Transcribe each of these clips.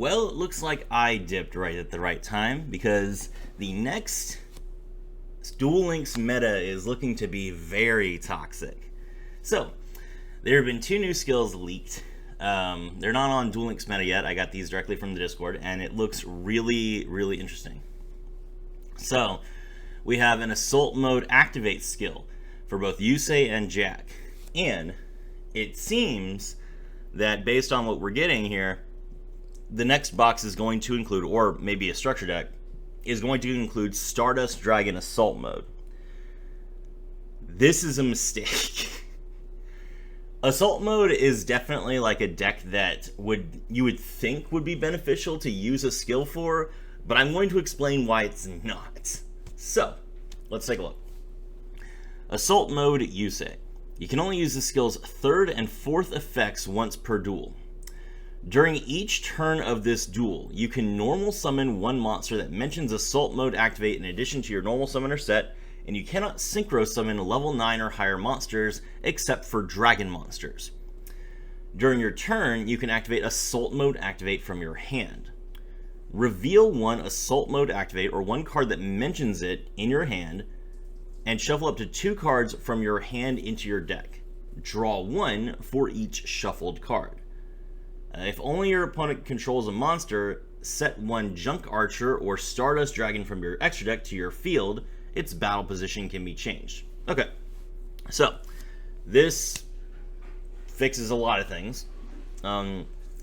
Well, it looks like I dipped right at the right time because the next Duel Links meta is looking to be very toxic. So, there have been two new skills leaked. They're not on Duel Links meta yet. I got these directly from the Discord, and it looks really, really interesting. So, we have an Assault Mode Activate skill for both Yusei and Jack. And it seems that based on what we're getting here, the next box is going to include, or maybe a structure deck, is going to include Stardust Dragon Assault Mode. This is a mistake. Assault Mode is definitely like a deck that you would think would be beneficial to use a skill for, but I'm going to explain why it's not. So, let's take a look. Assault Mode Yusei. You can only use the skill's third and fourth effects once per duel. During each turn of this duel, you can normal summon one monster that mentions Assault Mode Activate in addition to your normal summoner set, and you cannot synchro summon level 9 or higher monsters except for dragon monsters. During your turn, you can activate Assault Mode Activate from your hand. Reveal one Assault Mode Activate or one card that mentions it in your hand, and shuffle up to 2 cards from your hand into your deck. Draw 1 for each shuffled card. If only your opponent controls a monster, set one Junk Archer or Stardust Dragon from your extra deck to your field. Its battle position can be changed. Okay, so this fixes a lot of things.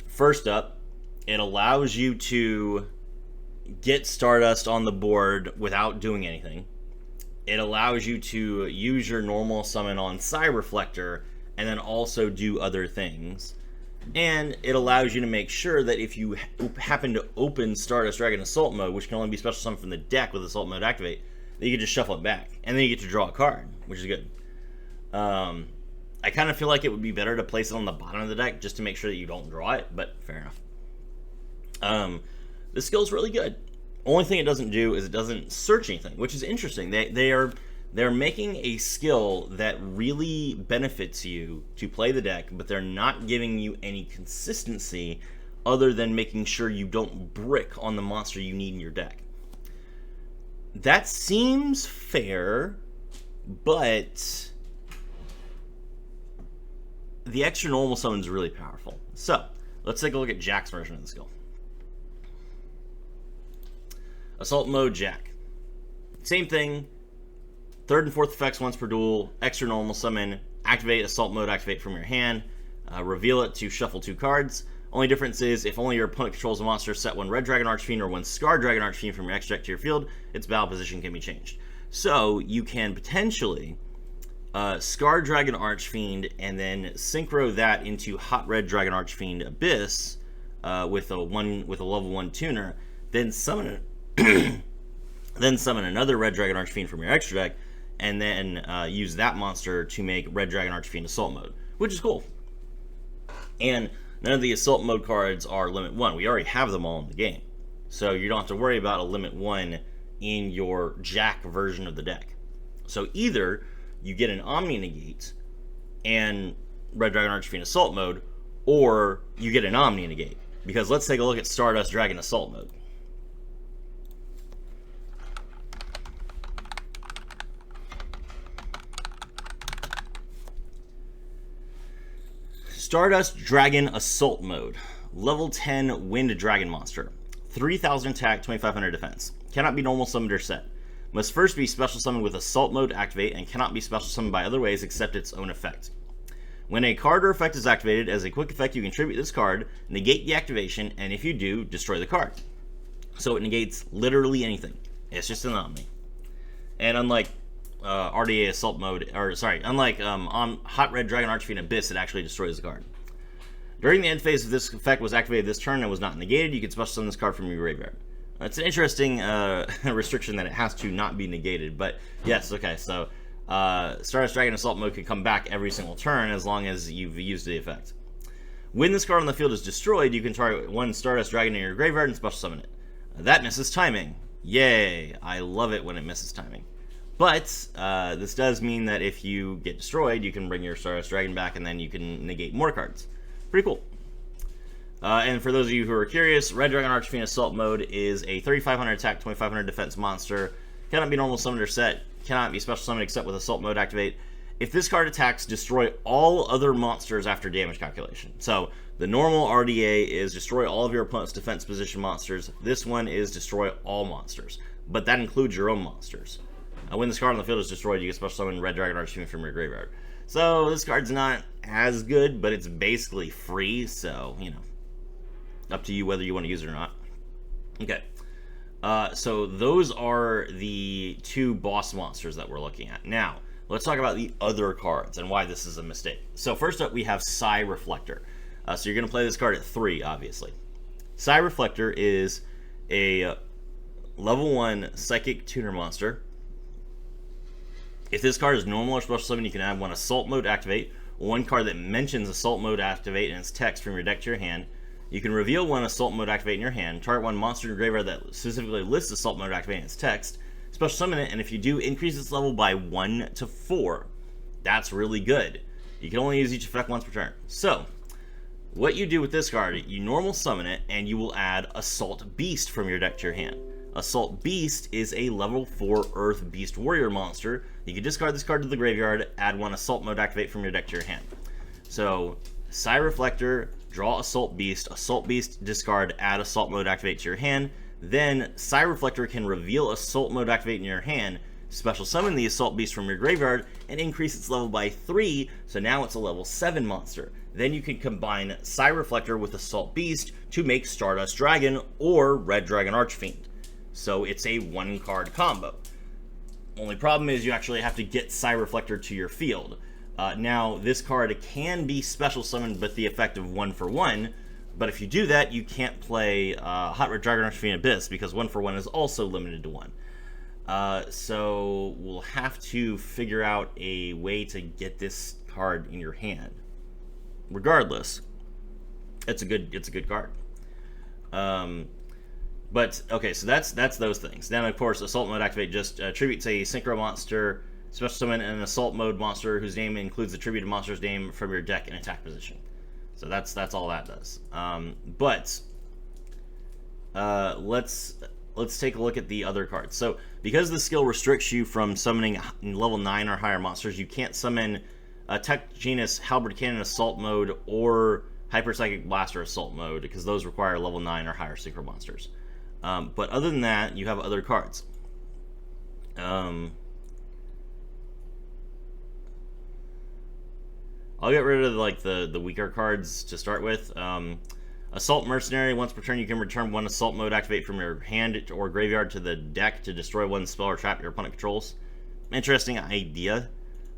First up, it allows you to get Stardust on the board without doing anything. It allows you to use your normal summon on Psy Reflector and then also do other things. And it allows you to make sure that if you happen to open Stardust Dragon Assault Mode, which can only be special summoned from the deck with Assault Mode Activate, then you can just shuffle it back. And then you get to draw a card, which is good. I kind of feel like it would be better to place it on the bottom of the deck just to make sure that you don't draw it, but fair enough. This skill is really good. Only thing it doesn't do is it doesn't search anything, which is interesting. They're making a skill that really benefits you to play the deck, but they're not giving you any consistency other than making sure you don't brick on the monster you need in your deck. That seems fair, but the extra normal summon is really powerful. So, let's take a look at Jack's version of the skill. Assault Mode Jack. Same thing. Third and fourth effects once per duel. Extra normal summon. Activate Assault Mode Activate from your hand. Reveal it to shuffle 2 cards. Only difference is if only your opponent controls a monster, set one Red Dragon Archfiend or one Scar Dragon Archfiend from your extra deck to your field. Its battle position can be changed. So you can potentially Scar Dragon Archfiend and then synchro that into Hot Red Dragon Archfiend Abyss with a level 1 tuner. Then summon another Red Dragon Archfiend from your extra deck, and then use that monster to make Red Dragon Archfiend Assault Mode, which is cool. And none of the Assault Mode cards are Limit 1. We already have them all in the game. So you don't have to worry about a Limit 1 in your Jack version of the deck. So either you get an Omni Negate and Red Dragon Archfiend Assault Mode, or you get an Omni Negate. Because let's take a look at Stardust Dragon Assault Mode. Stardust Dragon Assault Mode. Level 10 Wind Dragon Monster. 3,000 attack, 2,500 defense. Cannot be normal summoned or set. Must first be special summoned with Assault Mode Activate and cannot be special summoned by other ways except its own effect. When a card or effect is activated, as a quick effect you can tribute this card, negate the activation, and if you do, destroy the card. So it negates literally anything. It's just an Omni. And unlike RDA Assault Mode, unlike on Hot Red Dragon Archfiend Abyss, it actually destroys the card. During the end phase, if this effect was activated this turn and was not negated, you can special summon this card from your graveyard. It's an interesting restriction that it has to not be negated, but yes, okay, so Stardust Dragon Assault Mode can come back every single turn as long as you've used the effect. When this card on the field is destroyed, you can target one Stardust Dragon in your graveyard and special summon it. That misses timing. Yay, I love it when it misses timing. But this does mean that if you get destroyed, you can bring your Stardust Dragon back and then you can negate more cards. Pretty cool. And for those of you who are curious, Red Dragon Archfiend Assault Mode is a 3,500 attack, 2,500 defense monster. Cannot be normal summoned or set. Cannot be special summoned except with Assault Mode activate. If this card attacks, destroy all other monsters after damage calculation. So the normal RDA is destroy all of your opponent's defense position monsters. This one is destroy all monsters, but that includes your own monsters. When this card on the field is destroyed, you can special summon Red Dragon Archfiend from your graveyard. So this card's not as good, but it's basically free, so, you know, up to you whether you want to use it or not. Okay. So those are the two boss monsters that we're looking at. Now, let's talk about the other cards and why this is a mistake. So first up, we have Psy Reflector. So you're going to play this card at 3, obviously. Psy Reflector is a level 1 Psychic Tuner monster. If this card is normal or special summon, you can add one Assault Mode activate, or one card that mentions Assault Mode activate in its text from your deck to your hand. You can reveal one Assault Mode activate in your hand, target one monster in your graveyard that specifically lists Assault Mode activate in its text, special summon it, and if you do, increase its level by 1 to 4. That's really good. You can only use each effect once per turn. So, what you do with this card, you normal summon it, and you will add Assault Beast from your deck to your hand. Assault Beast is a level 4 Earth Beast Warrior monster. You can discard this card to the graveyard, add one Assault Mode activate from your deck to your hand. So, Psy Reflector, draw Assault Beast, discard, add Assault Mode activate to your hand. Then, Psy Reflector can reveal Assault Mode activate in your hand, special summon the Assault Beast from your graveyard, and increase its level by 3, so now it's a level 7 monster. Then you can combine Psy Reflector with Assault Beast to make Stardust Dragon or Red Dragon Archfiend. So it's a 1-card combo. Only problem is you actually have to get Psy Reflector to your field. Now, this card can be special summoned with the effect of 1-for-1, but if you do that, you can't play Hot Red Dragon Archfiend Abyss, because 1-for-1 is also limited to 1. So we'll have to figure out a way to get this card in your hand. Regardless, it's a good card. But okay, so that's those things. Then of course, Assault Mode activate just tributes a Synchro monster, special summon an Assault Mode monster whose name includes the tribute monster's name from your deck in attack position. So that's all that does. Let's take a look at the other cards. So because the skill restricts you from summoning level 9 or higher monsters, you can't summon Tech Genus Halberd Cannon Assault Mode or Hyper Psychic Blaster Assault Mode, because those require level 9 or higher Synchro monsters. But other than that, you have other cards. I'll get rid of like the weaker cards to start with. Assault Mercenary, once per turn you can return one Assault Mode activate from your hand or graveyard to the deck to destroy one spell or trap your opponent controls. Interesting idea,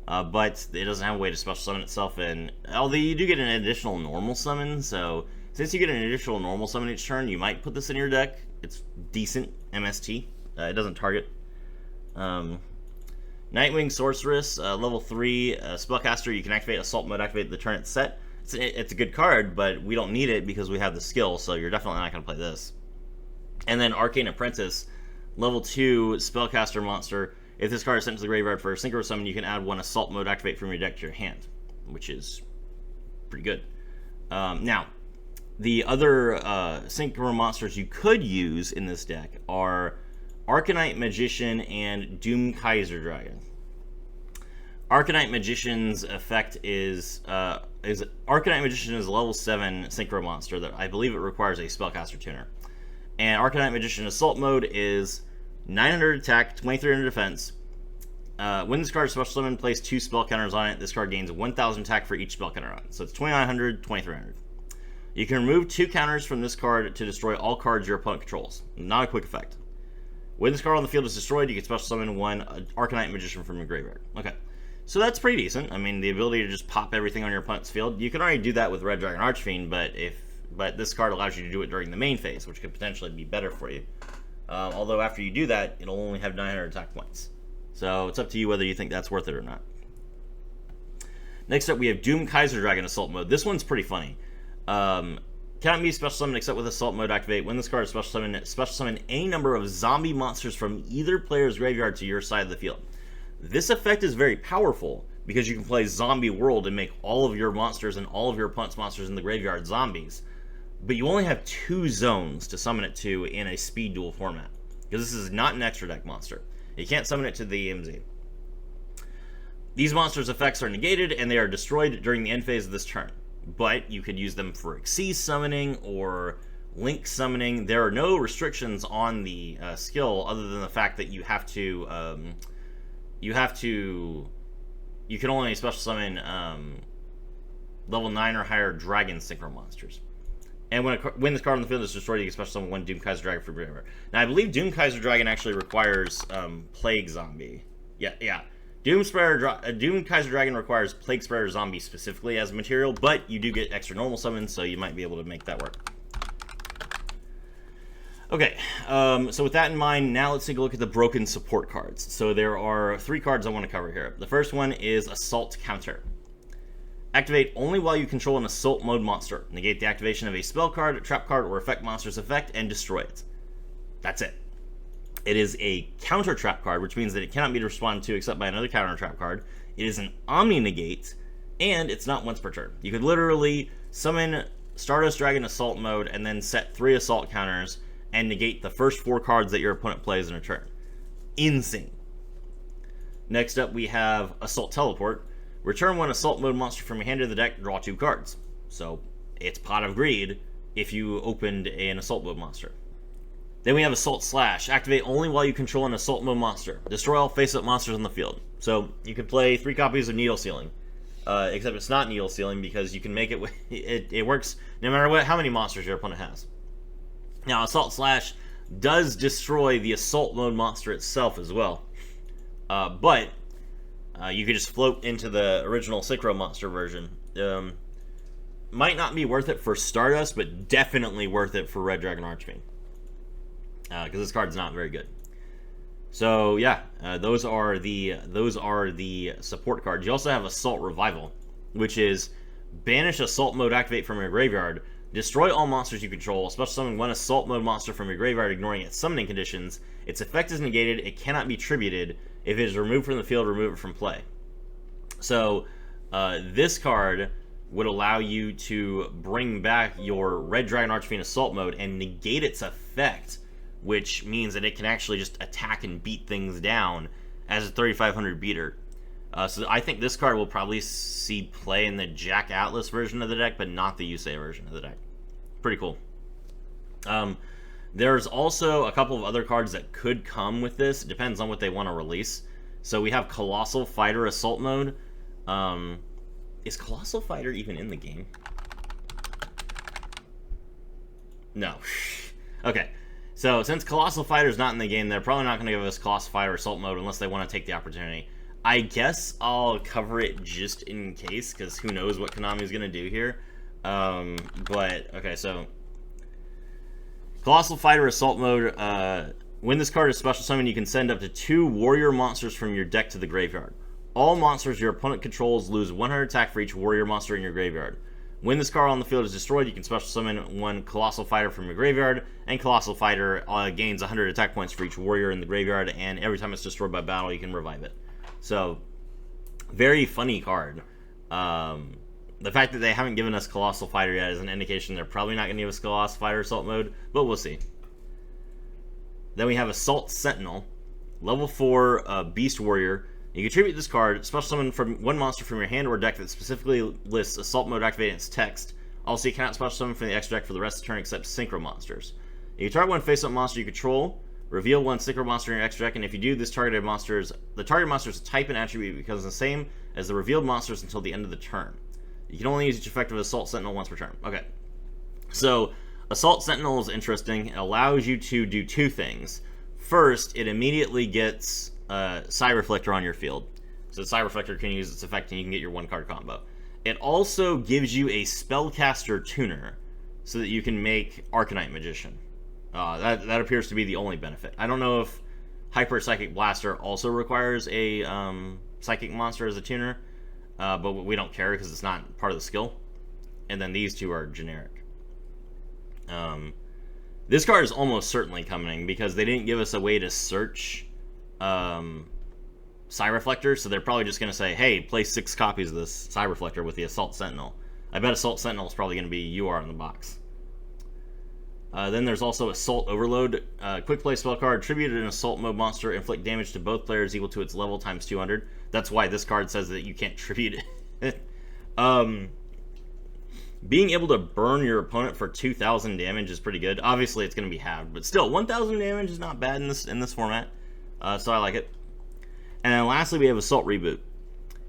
but it doesn't have a way to special summon itself, and although you do get an additional normal summon, so since you get an additional normal summon each turn, you might put this in your deck. It's decent MST. It doesn't target. Nightwing Sorceress, level 3 spellcaster. You can activate Assault Mode activate the turn it's set. It's a good card, but we don't need it because we have the skill, so you're definitely not going to play this. And then Arcane Apprentice, level 2 spellcaster monster. If this card is sent to the graveyard for a Synchro summon, you can add one Assault Mode activate from your deck to your hand, which is pretty good. Now, the other Synchro monsters you could use in this deck are Arcanite Magician and Doom Kaiser Dragon. Arcanite Magician's effect is Arcanite Magician is a level 7 Synchro monster that I believe it requires a Spellcaster Tuner. And Arcanite Magician Assault Mode is 900 attack, 2300 defense. When this card is special summoned, place 2 spell counters on it. This card gains 1000 attack for each spell counter on it. So it's 2900, 2300. You can remove 2 counters from this card to destroy all cards your opponent controls. Not a quick effect. When this card on the field is destroyed, you can special summon one Arcanite Magician from your graveyard. Okay, so that's pretty decent. I mean, the ability to just pop everything on your opponent's field. You can already do that with Red Dragon Archfiend, but this card allows you to do it during the main phase, which could potentially be better for you. Although after you do that, it'll only have 900 attack points. So it's up to you whether you think that's worth it or not. Next up, we have Doom Kaiser Dragon Assault Mode. This one's pretty funny. Cannot be special summoned except with Assault Mode activate. When this card is special summon any number of zombie monsters from either player's graveyard to your side of the field. This effect is very powerful because you can play Zombie World and make all of your monsters and all of your opponent's monsters in the graveyard zombies. but you only have 2 zones to summon it to in a speed duel format, because this is not an extra deck monster. You can't summon it to the EMZ. These monsters' effects are negated, and they are destroyed during the end phase of this turn. But you could use them for Xyz summoning or Link summoning. There are no restrictions on the skill, other than the fact that you can only special summon level 9 or higher dragon synchro monsters. And when this card on the field is destroyed, you can special summon 1 Doom Kaiser Dragon from your graveyard. Now, I believe Doom Kaiser Dragon actually requires Plague Zombie. Yeah. Doom Kaiser Dragon requires Plague Spreader Zombie specifically as a material, but you do get extra normal summons, so you might be able to make that work. Okay, so with that in mind, now let's take a look at the broken support cards. So there are 3 cards I want to cover here. The first one is Assault Counter. Activate only while you control an Assault mode monster. Negate the activation of a spell card, trap card, or effect monster's effect, and destroy it. That's it. It is a counter trap card, which means that it cannot be responded to except by another counter trap card. It is an Omni Negate, and it's not once per turn. You could literally summon Stardust Dragon Assault mode and then set 3 assault counters and negate the first 4 cards that your opponent plays in a turn. Insane. Next up, we have Assault Teleport. Return 1 assault mode monster from your hand to the deck, draw 2 cards. So, it's Pot of Greed if you opened an assault mode monster. Then we have Assault Slash. Activate only while you control an assault mode monster. Destroy all face-up monsters on the field. So, you can play 3 copies of Needle Sealing. Except it's not Needle Sealing because you can make it... It works no matter how many monsters your opponent has. Now, Assault Slash does destroy the assault mode monster itself as well. But you could just float into the original Synchro monster version. Might not be worth it for Stardust, but definitely worth it for Red Dragon Archfiend. Because this card's not very good. So yeah, those are the support cards. You also have Assault Revival, which is banish Assault mode activate from your graveyard, destroy all monsters you control, special summon 1 Assault mode monster from your graveyard, ignoring its summoning conditions. Its effect is negated. It cannot be tributed. If it is removed from the field, remove it from play. So this card would allow you to bring back your Red Dragon Archfiend Assault mode and negate its effect, which means that it can actually just attack and beat things down as a 3500 beater. So I think this card will probably see play in the Jack Atlas version of the deck, but not the Yusei version of the deck. Pretty cool. There's also a couple of other cards that could come with this. It depends on what they want to release. So we have Colossal Fighter Assault mode. Is Colossal Fighter even in the game? No. Okay. So, since Colossal Fighter is not in the game, they're probably not going to give us Colossal Fighter Assault mode unless they want to take the opportunity. I guess I'll cover it just in case, because who knows what Konami's going to do here. Okay, so... Colossal Fighter Assault mode, when this card is special summoned, you can send up to 2 warrior monsters from your deck to the graveyard. All monsters your opponent controls lose 100 attack for each warrior monster in your graveyard. When this card on the field is destroyed, you can special summon 1 Colossal Fighter from your graveyard, and Colossal Fighter gains 100 attack points for each warrior in the graveyard, and every time it's destroyed by battle, you can revive it. So, very funny card. The fact that they haven't given us Colossal Fighter yet is an indication they're probably not going to give us Colossal Fighter Assault mode, but we'll see. Then we have Assault Sentinel, level 4 Beast Warrior. You can tribute this card, special summon from 1 monster from your hand or deck that specifically lists Assault mode activated in its text. Also, you cannot special summon from the extra deck for the rest of the turn except Synchro monsters. You target 1 face-up monster you control, reveal 1 Synchro monster in your extra deck, and if you do, the targeted monster's type and attribute becomes the same as the revealed monsters until the end of the turn. You can only use each effect of Assault Sentinel once per turn. Okay. So, Assault Sentinel is interesting. It allows you to do 2 things. First, it immediately gets Psy Reflector on your field. So Psy Reflector can use its effect and you can get your 1-card combo. It also gives you a Spellcaster Tuner so that you can make Arcanite Magician. That appears to be the only benefit. I don't know if Hyper Psychic Blaster also requires a Psychic Monster as a tuner, but we don't care because it's not part of the skill. And then these 2 are generic. This card is almost certainly coming because they didn't give us a way to search Psy Reflector, so they're probably just going to say, hey, play 6 copies of this Psy Reflector with the Assault Sentinel. I bet Assault Sentinel is probably going to be UR in the box. Then there's also Assault Overload. Quick play spell card. Tribute an Assault mode monster. Inflict damage to both players equal to its level times 200. That's why this card says that you can't tribute it. Being able to burn your opponent for 2,000 damage is pretty good. Obviously, it's going to be halved, but still, 1,000 damage is not bad in this format. So I like it. And then lastly, we have Assault Reboot.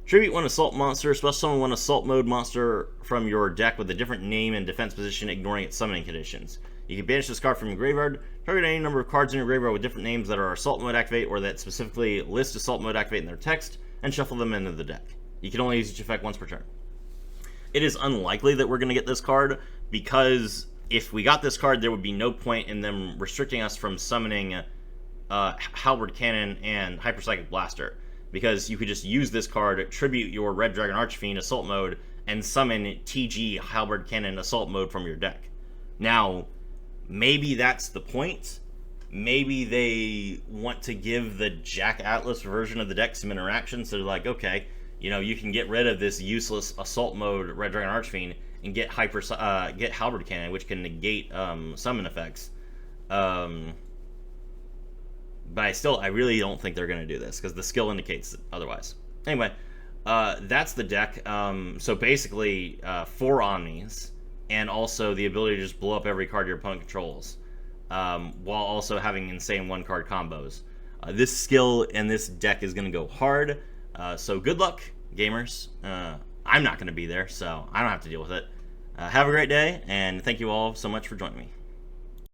Tribute one Assault monster, special summon one Assault mode monster from your deck with a different name and defense position, ignoring its summoning conditions. You can banish this card from your graveyard, target any number of cards in your graveyard with different names that are Assault mode activate or that specifically list Assault mode activate in their text, and shuffle them into the deck. You can only use each effect once per turn. It is unlikely that we're going to get this card, because if we got this card, there would be no point in them restricting us from summoning Halberd Cannon and Hyperpsychic Blaster, because you could just use this card, tribute your Red Dragon Archfiend Assault mode, and summon TG Halberd Cannon Assault mode from your deck. Now, maybe that's the point. Maybe they want to give the Jack Atlas version of the deck some interaction, so they're like, okay, you know, you can get rid of this useless Assault mode Red Dragon Archfiend and get Halberd Cannon, which can negate summon effects. But I really don't think they're going to do this, because the skill indicates otherwise. Anyway, that's the deck. So basically, 4 Omnis, and also the ability to just blow up every card your opponent controls, while also having insane 1-card combos. This skill and this deck is going to go hard, so good luck, gamers. I'm not going to be there, so I don't have to deal with it. Have a great day, and thank you all so much for joining me.